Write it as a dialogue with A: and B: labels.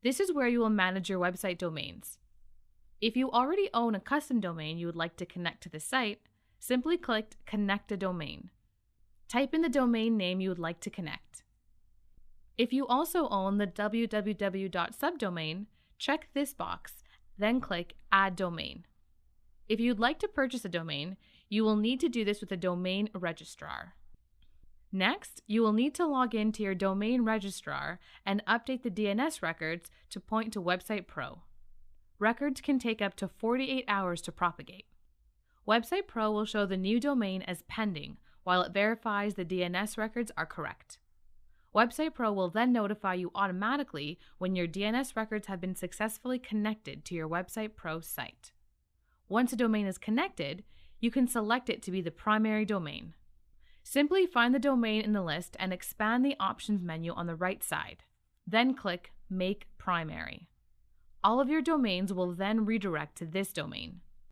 A: This is where you will manage your website domains. If you already own a custom domain you would like to connect to the site, simply click Connect a Domain. Type in the domain name you would like to connect. If you also own the www.subdomain, check this box, then click Add Domain. If you'd like to purchase a domain, you will need to do this with a domain registrar. Next, you will need to log in to your domain registrar and update the DNS records to point to Website Pro. Records can take up to 48 hours to propagate. Website Pro will show the new domain as pending while it verifies the DNS records are correct. Website Pro will then notify you automatically when your DNS records have been successfully connected to your Website Pro site. Once a domain is connected, you can select it to be the primary domain. Simply find the domain in the list and expand the options menu on the right side. Then click Make Primary. All of your domains will then redirect to this domain.